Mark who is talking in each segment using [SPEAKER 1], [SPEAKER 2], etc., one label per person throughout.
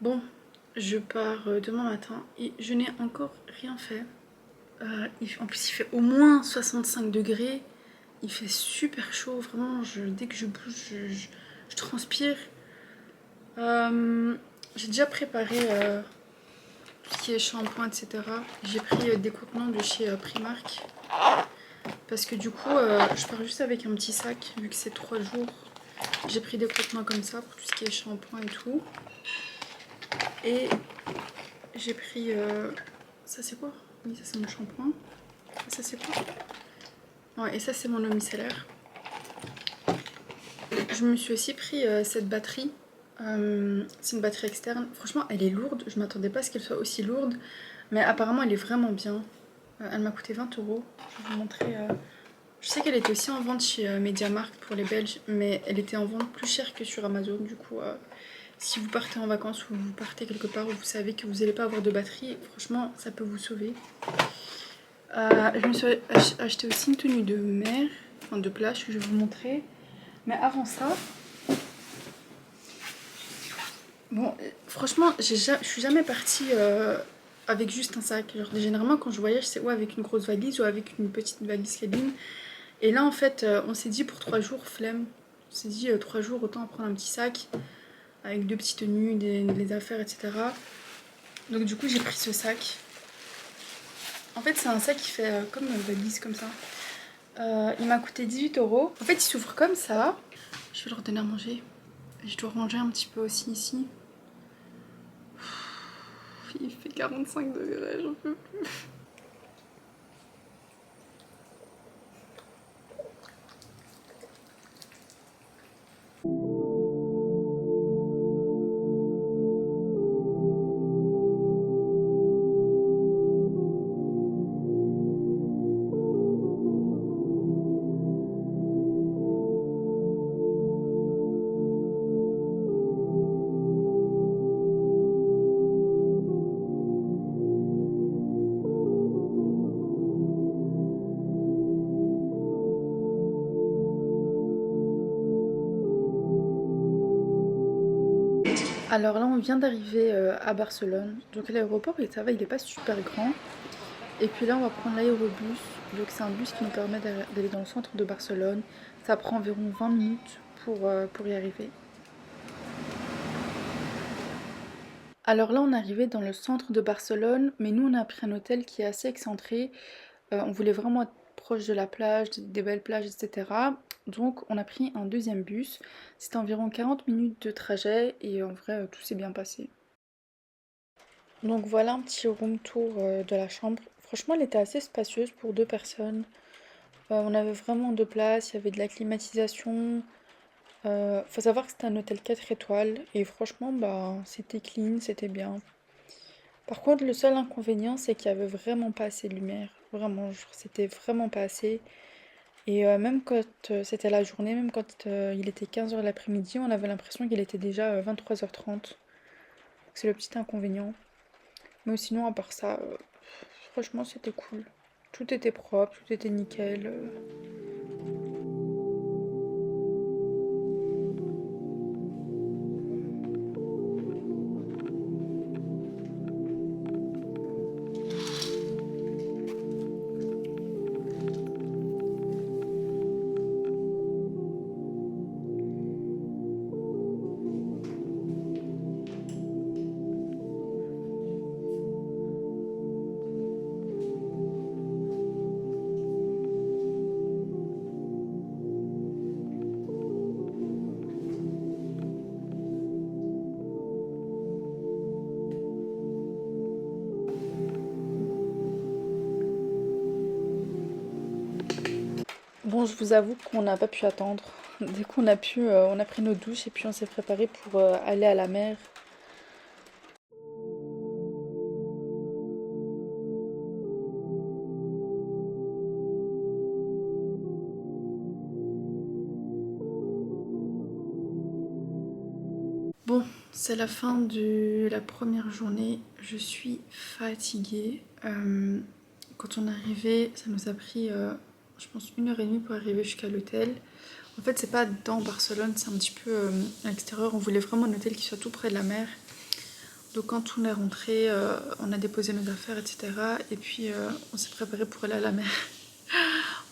[SPEAKER 1] Bon, je pars demain matin et je n'ai encore rien fait. En plus, il fait au moins 65 degrés. Il fait super chaud, vraiment. Dès que je bouge, je transpire. J'ai déjà préparé tout ce qui est shampoing, etc. J'ai pris des contenants de chez Primark. Parce que du coup, je pars juste avec un petit sac, vu que c'est 3 jours. J'ai pris des contenants comme ça pour tout ce qui est shampoing et tout. Et j'ai pris... ça c'est quoi? Oui, ça c'est mon shampoing. Ça c'est quoi? Ouais, et ça c'est mon eau micellaire. Je me suis aussi pris cette batterie. C'est une batterie externe. Franchement, elle est lourde. Je m'attendais pas à ce qu'elle soit aussi lourde. Mais apparemment, elle est vraiment bien. Elle m'a coûté 20 €. Je vais vous montrer. Je sais qu'elle était aussi en vente chez MediaMarkt pour les Belges. Mais elle était en vente plus chère que sur Amazon. Du coup, si vous partez en vacances ou vous partez quelque part où vous savez que vous n'allez pas avoir de batterie, franchement, ça peut vous sauver. Je me suis acheté aussi une tenue de mer, enfin de plage que je vais vous montrer. Mais avant ça, bon, franchement, je suis jamais partie avec juste un sac. Genre, généralement, quand je voyage, c'est ou avec une grosse valise ou avec une petite valise cabine. Et là, en fait, on s'est dit pour 3 jours, flemme. On s'est dit 3 jours, autant prendre un petit sac avec 2 petites tenues, des affaires, etc. Donc, du coup, j'ai pris ce sac. En fait, c'est un sac qui fait comme une valise, comme ça. Il m'a coûté 18 €. En fait, il s'ouvre comme ça. Je vais leur donner à manger. Je dois ranger un petit peu aussi ici. Il fait 45 degrés, j'en peux plus. Alors là, on vient d'arriver à Barcelone. Donc l'aéroport, ça va, il est pas super grand. Et puis là, on va prendre l'aérobus. Donc c'est un bus qui nous permet d'aller dans le centre de Barcelone. Ça prend environ 20 minutes pour y arriver. Alors là, on est arrivé dans le centre de Barcelone, mais nous, on a pris un hôtel qui est assez excentré. On voulait vraiment être proche de la plage, des belles plages, etc. Donc on a pris un deuxième bus. C'était environ 40 minutes de trajet et en vrai, tout s'est bien passé. Donc voilà un petit room tour de la chambre. Franchement, elle était assez spacieuse pour 2 personnes. On avait vraiment 2 places, il y avait de la climatisation. Faut savoir que c'était un hôtel 4 étoiles et franchement, bah, c'était clean, c'était bien. Par contre, le seul inconvénient, c'est qu'il y avait vraiment pas assez de lumière. Vraiment, genre, c'était vraiment pas assez. Et même quand c'était la journée, même quand il était 15 h l'après-midi, on avait l'impression qu'il était déjà 23 h 30. C'est le petit inconvénient. Mais sinon, à part ça, franchement, c'était cool. Tout était propre, tout était nickel. Bon, je vous avoue qu'on n'a pas pu attendre. Dès qu'on a pu, on a pris nos douches et puis on s'est préparé pour aller à la mer. Bon, c'est la fin de la première journée. Je suis fatiguée. Quand on est arrivé, ça nous a pris, je pense, 1 h 30 pour arriver jusqu'à l'hôtel. En fait, c'est pas dans Barcelone, c'est un petit peu à l'extérieur. On voulait vraiment un hôtel qui soit tout près de la mer. Donc quand on est rentré, on a déposé nos affaires, etc. Et puis on s'est préparé pour aller à la mer.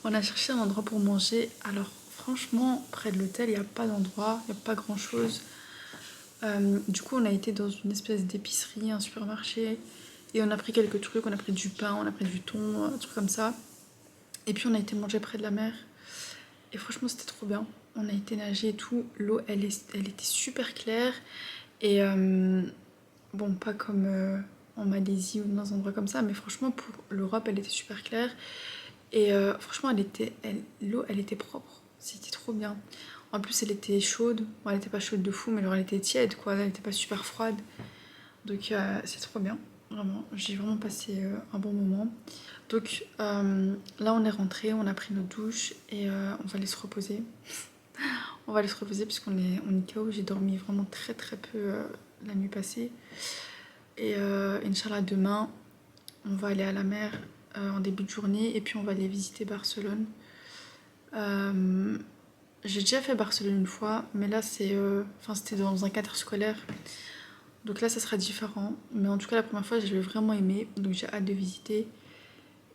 [SPEAKER 1] On a cherché un endroit pour manger. Alors franchement, près de l'hôtel, il n'y a pas d'endroit, il n'y a pas grand chose. Du coup, on a été dans une espèce d'épicerie, un supermarché. Et on a pris quelques trucs, on a pris du pain, on a pris du thon, un truc comme ça. Et puis on a été manger près de la mer. Et franchement, c'était trop bien. On a été nager et tout. L'eau, elle était super claire. Et bon, pas comme en Malaisie ou dans un endroit comme ça, mais franchement, pour l'Europe, elle était super claire. Et franchement, l'eau, elle était propre. C'était trop bien. En plus, elle était chaude. Bon, elle était pas chaude de fou, mais alors elle était tiède, quoi. Elle était pas super froide. Donc, c'est trop bien. Vraiment, j'ai vraiment passé un bon moment. Donc, là, on est rentré, on a pris notre douche et on va aller se reposer. On va aller se reposer puisqu'on est KO. J'ai dormi vraiment très très peu la nuit passée. Et Inch'Allah, demain, on va aller à la mer en début de journée et puis on va aller visiter Barcelone. J'ai déjà fait Barcelone une fois, mais là c'était dans un cadre scolaire. Donc là ça sera différent. Mais en tout cas la première fois je l'ai vraiment aimé. Donc j'ai hâte de visiter.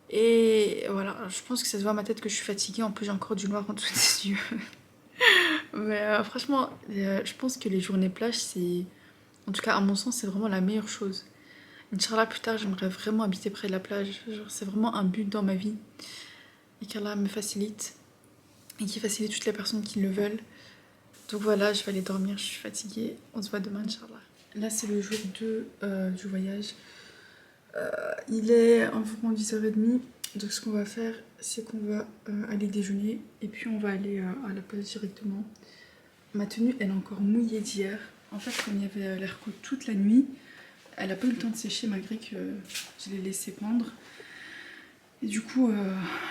[SPEAKER 1] Et voilà, je pense que ça se voit à ma tête que je suis fatiguée. En plus j'ai encore du noir en dessous des yeux. Mais franchement, je pense que les journées plage, c'est... En tout cas à mon sens c'est vraiment la meilleure chose. Inch'Allah, plus tard, j'aimerais vraiment habiter près de la plage. C'est vraiment un but dans ma vie. Et qu'Allah me facilite. Et qui facilite toutes les personnes qui le veulent. Donc voilà, je vais aller dormir, je suis fatiguée. On se voit demain, Inch'Allah. Là, c'est le jour 2 du voyage. Il est environ 10h30. Donc ce qu'on va faire, c'est qu'on va aller déjeuner. Et puis on va aller à la plage directement. Ma tenue, elle est encore mouillée d'hier. En fait, comme il y avait l'air chaud toute la nuit, elle n'a pas eu le temps de sécher malgré que je l'ai laissée pendre. Et du coup,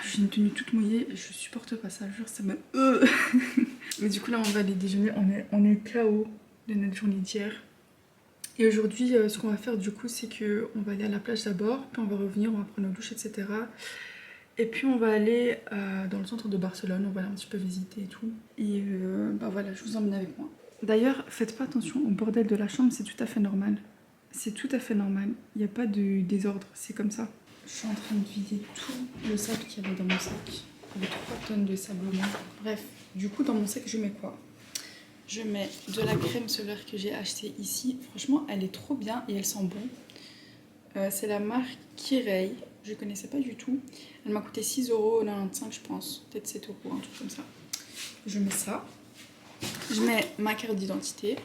[SPEAKER 1] j'ai une tenue toute mouillée. Je supporte pas ça, jure, ça me... Mais du coup, là, on va aller déjeuner. On est KO de notre journée d'hier. Et aujourd'hui, ce qu'on va faire, du coup, c'est qu'on va aller à la plage d'abord. Puis on va revenir, on va prendre nos douches, etc. Et puis on va aller dans le centre de Barcelone. On va aller un petit peu visiter et tout. Et bah voilà, je vous emmène avec moi. D'ailleurs, faites pas attention au bordel de la chambre, c'est tout à fait normal. C'est tout à fait normal. Il n'y a pas de désordre, c'est comme ça. Je suis en train de vider tout le sable qu'il y avait dans mon sac. Il y avait 3 tonnes de sable au moins. Bref, du coup, dans mon sac, je mets quoi? Je mets de la crème solaire que j'ai achetée ici. Franchement, elle est trop bien et elle sent bon. C'est la marque Kirei. Je connaissais pas du tout. Elle m'a coûté 6,95 € je pense. Peut-être 7 €, un truc comme ça. Je mets ça. Je mets ma carte d'identité.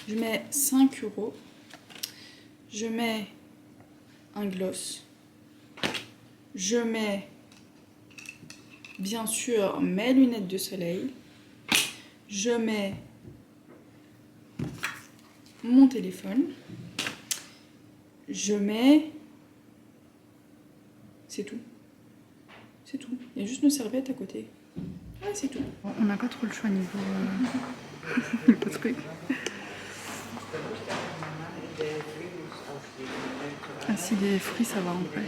[SPEAKER 1] Je mets 5 €. Je mets un gloss. Je mets bien sûr mes lunettes de soleil. Je mets mon téléphone. Je mets... C'est tout. C'est tout. Il y a juste nos serviettes à côté. Ouais, c'est tout. On n'a pas trop le choix niveau truc. Ah si, des fruits, ça va en vrai.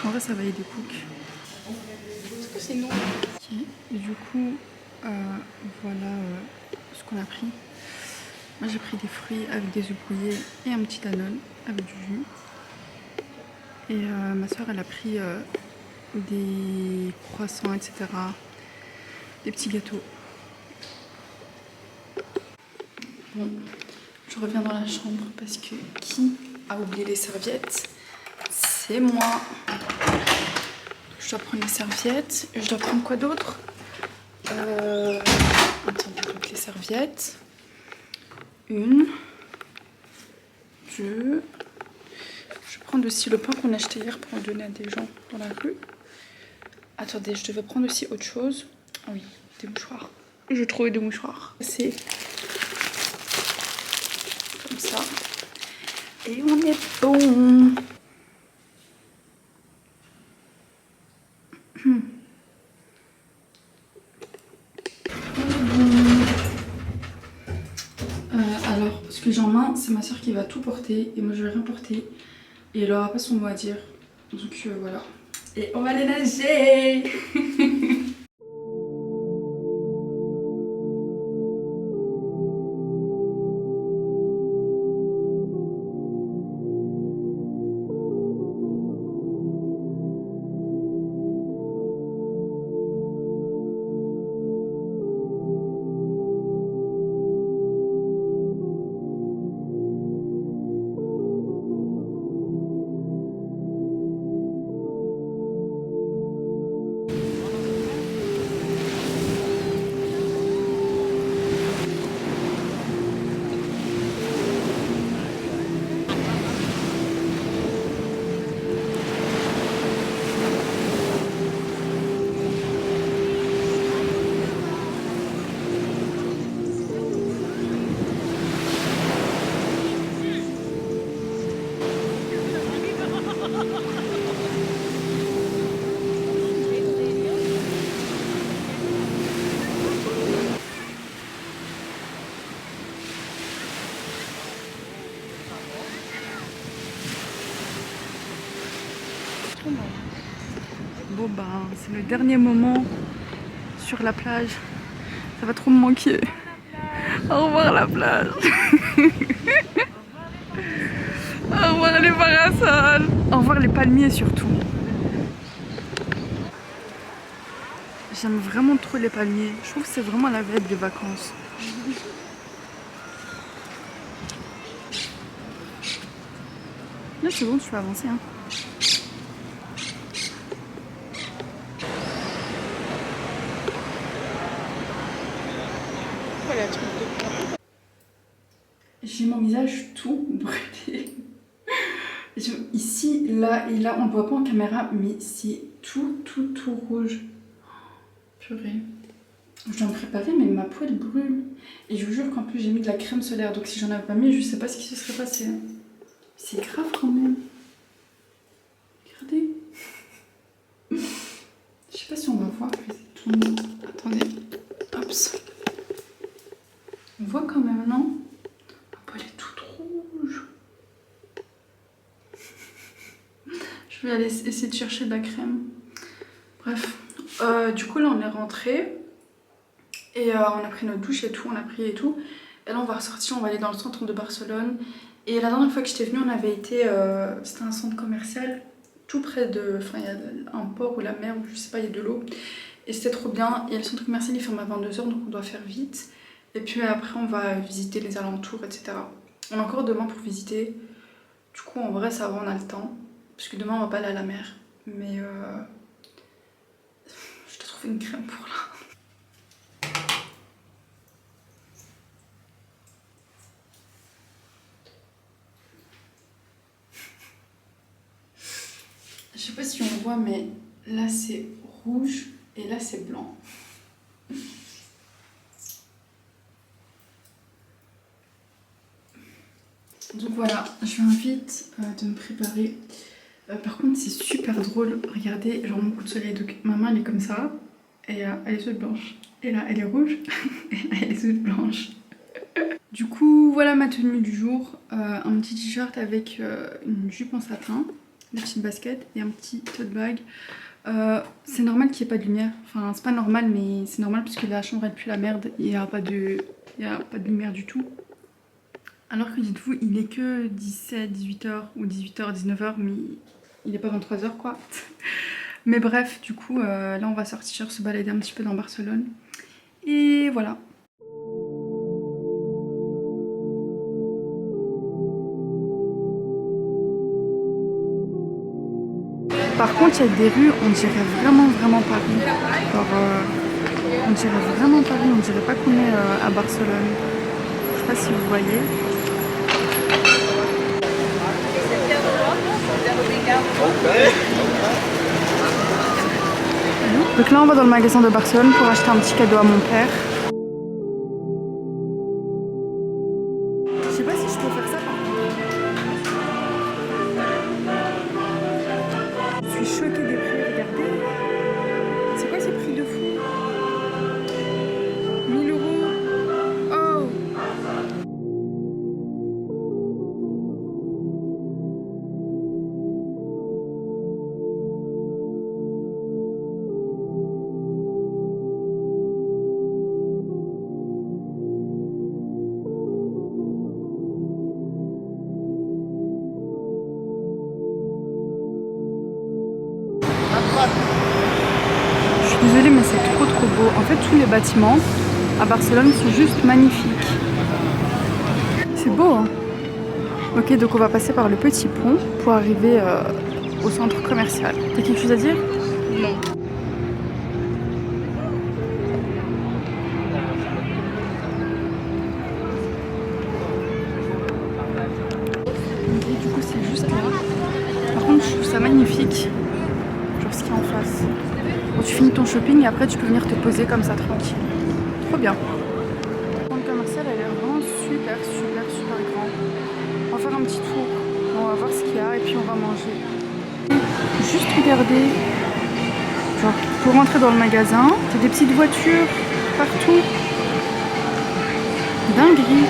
[SPEAKER 1] En vrai, ça va, il y a des cooks. Est-ce que c'est non? Ok, et du coup, voilà ce qu'on a pris. Moi, j'ai pris des fruits avec des œufs brouillés et un petit Danone avec du jus. Et ma soeur, elle a pris des croissants, etc. Des petits gâteaux. Bon, je reviens dans la chambre parce que qui a oublié les serviettes? C'est moi. Je dois prendre les serviettes. Je dois prendre quoi d'autre? Attendez, donc les serviettes. 1, 2. Je vais prendre aussi le pain qu'on a acheté hier pour en donner à des gens dans la rue. Attendez, je devais prendre aussi autre chose. Ah oui, des mouchoirs. Je trouvais des mouchoirs. C'est comme ça. Et on est bon. Alors, ce que j'ai en main, c'est ma soeur qui va tout porter et moi je vais rien porter. Et elle aura pas son mot à dire. Donc voilà. Et on va aller nager. ben, c'est le dernier moment sur la plage. Ça va trop me manquer. Au revoir la plage. Au revoir les parasols. Au revoir les palmiers surtout. J'aime vraiment trop les palmiers. Je trouve que c'est vraiment la vibe des vacances. Là c'est bon, tu peux avancer. Hein. J'ai mon visage tout brûlé. Ici, là et là, on ne voit pas en caméra, mais c'est tout rouge. Purée. Je dois me préparer, mais ma peau elle brûle. Et je vous jure qu'en plus j'ai mis de la crème solaire, donc si j'en avais pas mis, je sais pas ce qui se serait passé. C'est grave quand même. Regardez. Je sais pas si on va voir. Attendez. Hops. On voit quand même, non? Ma peau elle est toute rouge. Je vais aller essayer de chercher de la crème. Bref. Du coup là on est rentré. Et on a pris notre douche et tout, on a prié et tout. Et là on va ressortir, on va aller dans le centre de Barcelone. Et la dernière fois que j'étais venue, on avait été, c'était un centre commercial tout près de, enfin il y a un port ou la mer, ou je sais pas, il y a de l'eau. Et c'était trop bien. Et le centre commercial il ferme à 22 h, donc on doit faire vite. Et puis après on va visiter les alentours, etc. On a encore demain pour visiter. Du coup en vrai ça va, on a le temps. Parce que demain on va pas aller à la mer. Mais je dois trouver une crème pour là. Je sais pas si on voit, mais là c'est rouge et là c'est blanc. Donc voilà, je viens vite de me préparer. Par contre c'est super drôle, regardez, genre mon coup de soleil, donc ma main elle est comme ça, et elle est toute blanche. Et là elle est rouge, et là elle est toute blanche. Du coup voilà ma tenue du jour, un petit t-shirt avec une jupe en satin, des petites baskets et un petit tote bag. C'est normal qu'il n'y ait pas de lumière, enfin c'est pas normal mais c'est normal parce que la chambre elle pue la merde, il n'y a pas de lumière du tout. Alors que dites-vous il est que 17, 18h ou 18h, 19h mais il n'est pas 23h quoi. Mais bref du coup là on va sortir se balader un petit peu dans Barcelone et voilà. Par contre, il y a des rues, on dirait vraiment Paris. Genre, on dirait vraiment Paris, on dirait pas qu'on est à Barcelone. Je sais pas si vous voyez. Donc là, on va dans le magasin de Barcelone pour acheter un petit cadeau à mon père. Je sais pas si je peux faire ça par contre. Je suis choquée des prix, regardez. C'est quoi ces prix de fou? 1000 €. Oh! Je suis désolée mais c'est trop beau. En fait tous les bâtiments à Barcelone sont juste magnifiques. C'est beau hein. Ok donc on va passer par le petit pont pour arriver au centre commercial. T'as quelque chose à dire? Non. Et du coup c'est juste là. Par contre je trouve ça magnifique. Genre ce qu'il y a en face. Bon, tu finis ton shopping et après tu peux venir te poser comme ça tranquille. Trop bien. Le centre commercial a l'air vraiment super grand. On va faire un petit tour. On va voir ce qu'il y a et puis on va manger. Juste regarder. Genre pour rentrer dans le magasin, t'as des petites voitures partout. Dinguerie.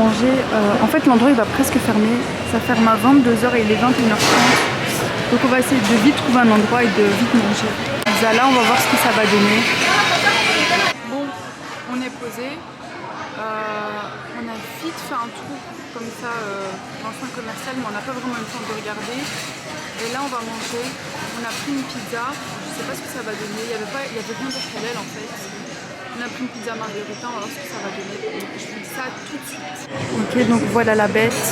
[SPEAKER 1] manger. En fait, l'endroit il va presque fermer. Ça ferme à 22h et il est 21h30. Donc on va essayer de vite trouver un endroit et de vite manger. Là, on va voir ce que ça va donner. Bon, on est posé. On a vite fait un tour comme ça dans le centre commercial, mais on n'a pas vraiment eu le temps de regarder. Et là, on va manger. On a pris une pizza. Je sais pas ce que ça va donner. Il y avait rien de halal en fait. On a pris une pizza margarita. On va voir ce que ça va donner. Je vous dis ça tout de suite. Ok, donc voilà la bête.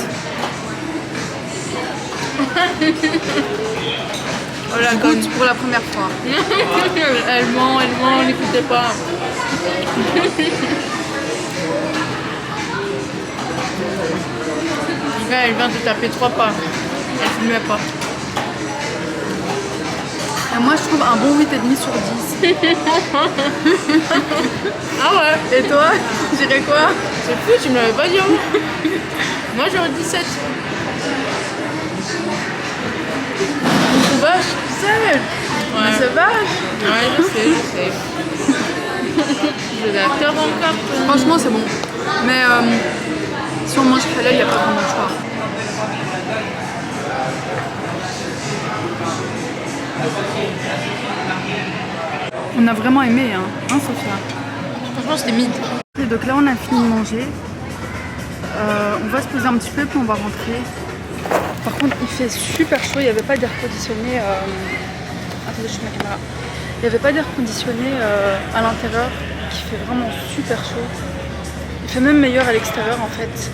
[SPEAKER 1] Voilà, je goûte pour la première fois.
[SPEAKER 2] Elle ment, n'écoutez pas. Elle vient de taper 3 pas. Elle filmait pas.
[SPEAKER 1] Et moi je trouve un bon 8,5 sur 10.
[SPEAKER 2] Ah ouais.
[SPEAKER 1] Et toi, tu dirais quoi?
[SPEAKER 2] C'est fou, tu me l'avais pas dit avant. Moi j'aurais 17.
[SPEAKER 1] C'est vache, tu sais.
[SPEAKER 2] Ouais.
[SPEAKER 1] Mais c'est vache.
[SPEAKER 2] Ouais, je sais. Je l'acteur encore.
[SPEAKER 1] Franchement c'est bon. Mais si on mange halal, il n'y a pas vraiment de choix. On a vraiment aimé, hein Sophia?
[SPEAKER 2] Franchement c'était mid.
[SPEAKER 1] Et donc là on a fini de manger. On va se poser un petit peu puis on va rentrer. Par contre il fait super chaud, il n'y avait pas d'air conditionné. Attendez, je mets ma caméra. Il n'y avait pas d'air conditionné à l'intérieur qui fait vraiment super chaud. Il fait même meilleur à l'extérieur en fait.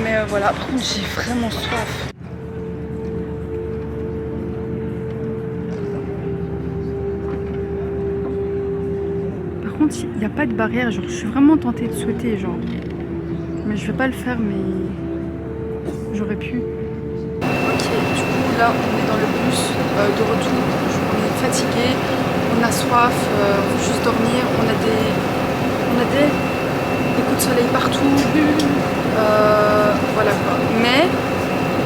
[SPEAKER 1] Mais voilà, par contre j'ai vraiment soif. Par contre il n'y a pas de barrière, genre je suis vraiment tentée de sauter genre. Mais je vais pas le faire, mais j'aurais pu. Ok, du coup là on est dans le bus de retour. On est fatigué, on a soif, on veut juste dormir, on a des coups de soleil partout. Voilà quoi. Mais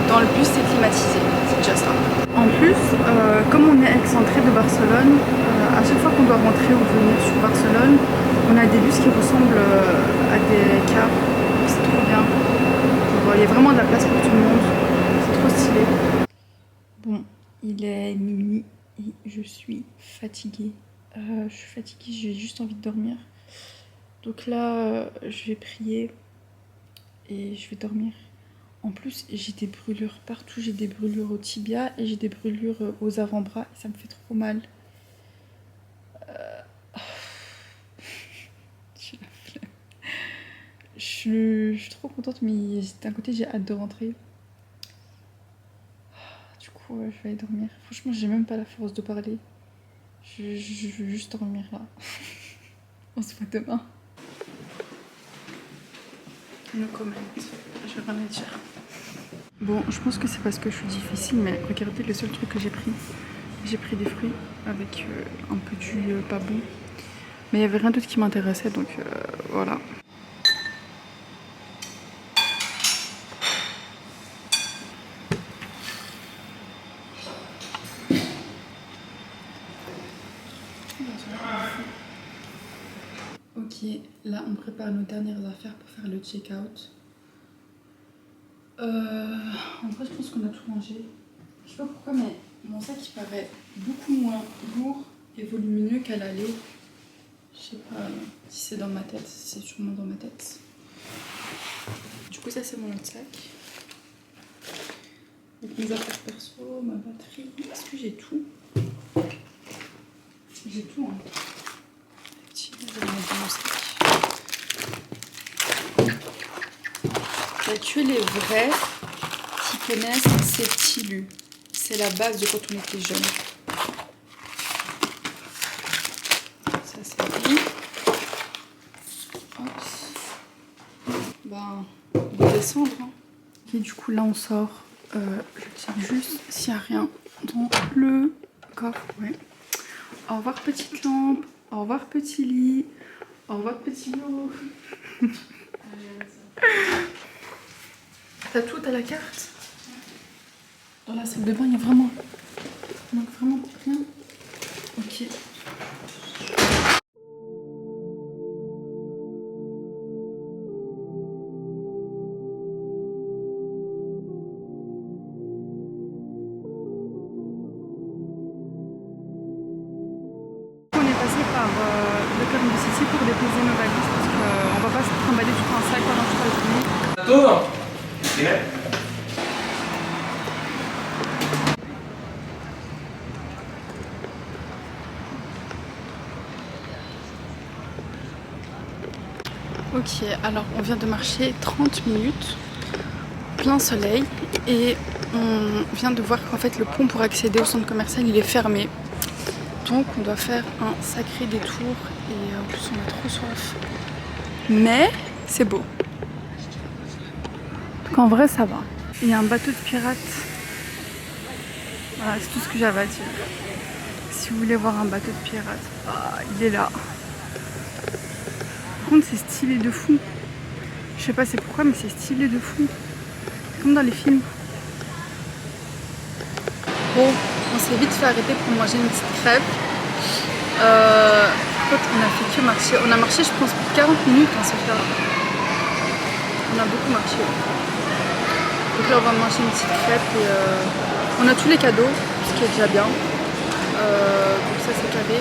[SPEAKER 1] dans le bus c'est climatisé, c'est déjà ça. En plus, comme on est excentré de Barcelone, à chaque fois qu'on doit rentrer ou venir sur Barcelone, on a des bus qui ressemblent à des cars. C'est trop bien. Il y a vraiment de la place pour tout le monde. C'est trop stylé. Bon, il est minuit et je suis fatiguée. J'ai juste envie de dormir. Donc là, je vais prier et je vais dormir. En plus, j'ai des brûlures partout. J'ai des brûlures au tibia et j'ai des brûlures aux avant-bras. Et ça me fait trop mal. J'ai la flemme. Je suis trop contente, mais d'un côté, j'ai hâte de rentrer. Du coup, je vais aller dormir. Franchement, j'ai même pas la force de parler. Je veux juste dormir là. On se voit demain. No comment. Je vais rien dire. Bon, je pense que c'est parce que je suis difficile, mais regardez le seul truc que j'ai pris. J'ai pris des fruits avec un peu du pas bon. Mais il n'y avait rien d'autre qui m'intéressait, donc voilà. Ok, là on prépare nos dernières affaires pour faire le check-out. En vrai, je pense qu'on a tout rangé. Je sais pas pourquoi, mais mon sac il paraît beaucoup moins lourd et volumineux qu'à l'aller. Je sais pas si c'est dans ma tête, c'est sûrement dans ma tête. Du coup, ça c'est mon autre sac. Avec mes affaires perso, ma batterie. Est-ce que j'ai tout? J'ai tout, hein. Je vais le mettre dans mon sac. Bah, tu es les vrais qui connaissent, c'est Tilu. C'est la base de quand on était jeune. Ça c'est dit. Hop. Ben, on va descendre. Hein. Et du coup là on sort. Je tire juste s'il n'y a rien dans le coffre. Ouais. Au revoir petite lampe. Au revoir petit lit. Au revoir petit bureau. T'as tout à la carte? Dans la salle de bain, il y a vraiment rien. Ok.
[SPEAKER 3] Todo. Dime.
[SPEAKER 1] Ok, alors on vient de marcher 30 minutes, plein soleil, et on vient de voir qu'en fait le pont pour accéder au centre commercial il est fermé. Donc on doit faire un sacré détour et en plus on a trop soif. Mais c'est beau. Donc en vrai ça va. Il y a un bateau de pirates. Voilà, c'est tout ce que j'avais à dire. Si vous voulez voir un bateau de pirates, il est là. Par contre c'est stylé de fou. Je sais pas c'est pourquoi mais c'est stylé de fou. Comme dans les films. Bon, on s'est vite fait arrêter pour manger une petite crêpe. En fait, on a fait que marcher. On a marché je pense 40 minutes en ce cas. On a beaucoup marché. Donc là on va manger une petite crêpe et on a tous les cadeaux, ce qui est déjà bien. Donc ça c'est carré.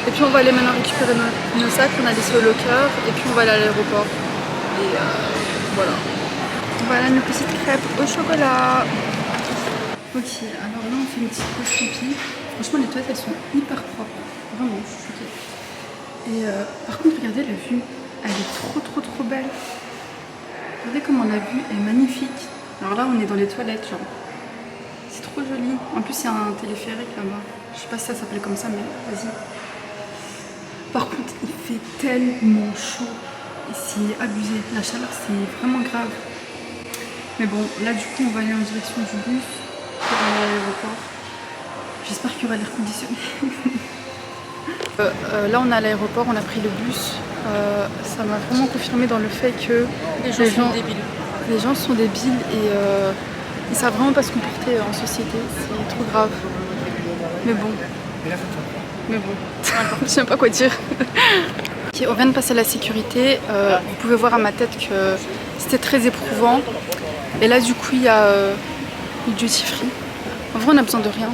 [SPEAKER 1] Et puis on va aller maintenant récupérer nos sacs qu'on a laissés au locker et puis on va aller à l'aéroport. Et voilà. Voilà nos petites crêpes au chocolat. Ok, alors là on fait une petite pause pipi. Franchement les toilettes elles sont hyper propres. Vraiment, je suis choquée. Et par contre regardez la vue. Elle est trop belle. Regardez comment la vue est magnifique. Alors là on est dans les toilettes genre. C'est trop joli. En plus il y a un téléphérique là-bas. Je sais pas si ça s'appelle comme ça mais vas-y. Par contre il fait tellement chaud. Et c'est abusé. La chaleur c'est vraiment grave. Mais bon là du coup on va aller en direction du bus pour aller à l'aéroport. J'espère qu'il y aura l'air conditionné. Là on est à l'aéroport, on a pris le bus. Ça m'a vraiment confirmé dans le fait que
[SPEAKER 2] Les gens sont débiles.
[SPEAKER 1] Les gens sont débiles et ils savent vraiment pas se comporter en société. C'est trop grave. Mais bon. Je sais pas quoi dire. Ok, on vient de passer la sécurité. Vous pouvez voir à ma tête que c'était très éprouvant. Et là du coup il y a le duty free. En vrai on a besoin de rien.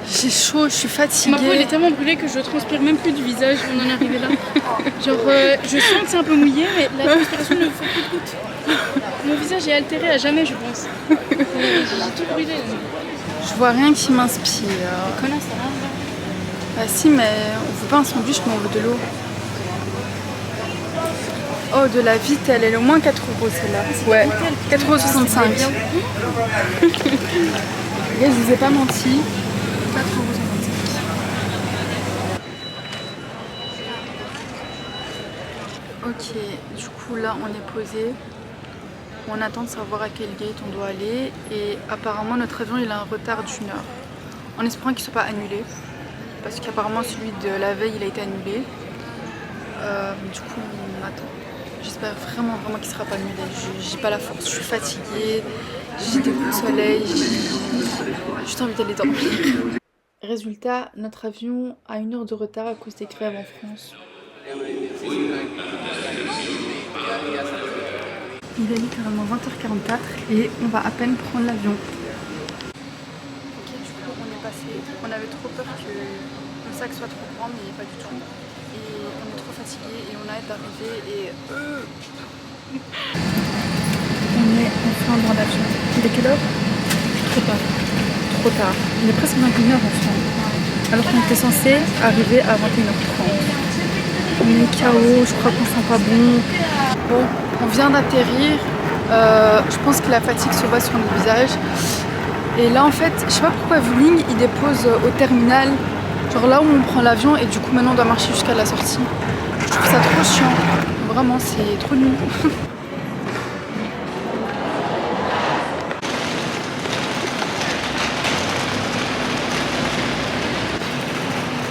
[SPEAKER 1] J'ai chaud, je suis fatiguée.
[SPEAKER 2] Ma peau elle est tellement brûlée que je transpire même plus du visage, on en est arrivé là. Genre je sens que c'est un peu mouillé mais la transpiration ne fait plus de goutte. Mon visage est altéré à jamais je pense. J'ai tout brûlé.
[SPEAKER 1] Je vois rien qui m'inspire.
[SPEAKER 2] Connasse, ça va.
[SPEAKER 1] Bah si mais on veut pas un sandwich mais on veut de l'eau. Oh de la Vittel, elle est au moins 4 € celle-là. Ouais, 4,65 €. Je vous ai pas menti. 4,65 €. Ok, du coup là on est posé. On attend de savoir à quel gate on doit aller. Et apparemment notre avion il a un retard d'1 heure. En espérant qu'il ne soit pas annulé. Parce qu'apparemment celui de la veille il a été annulé. Du coup on attend. J'espère vraiment qu'il ne sera pas annulé. J'ai pas la force, je suis fatiguée. J'ai des coups de soleil. J'ai juste envie d'aller dormir. Résultat, notre avion a 1 heure de retard à cause des grèves en France. Il est littéralement 20h44 et on va à peine prendre l'avion. Ok, du coup on est passé. On avait trop peur que le sac soit trop grand, mais pas du tout. Et on est trop fatigué et on a hâte d'arriver et on est enfin dans l'avion. Il est quelle heure? Trop tard. Il est presque 21h enfin. Alors qu'on était censé arriver à 21h30. On est KO, je crois qu'on sent pas bon. Bon, on vient d'atterrir. Je pense que la fatigue se voit sur le visage. Et là en fait, je sais pas pourquoi Vueling il dépose au terminal. Genre là où on prend l'avion et du coup maintenant on doit marcher jusqu'à la sortie. Je trouve ça trop chiant. Vraiment c'est trop nul.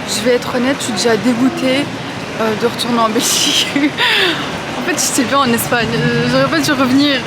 [SPEAKER 1] Je vais être honnête, je suis déjà dégoûtée de retourner en Belgique. En fait j'étais bien en Espagne, j'aurais pas dû revenir.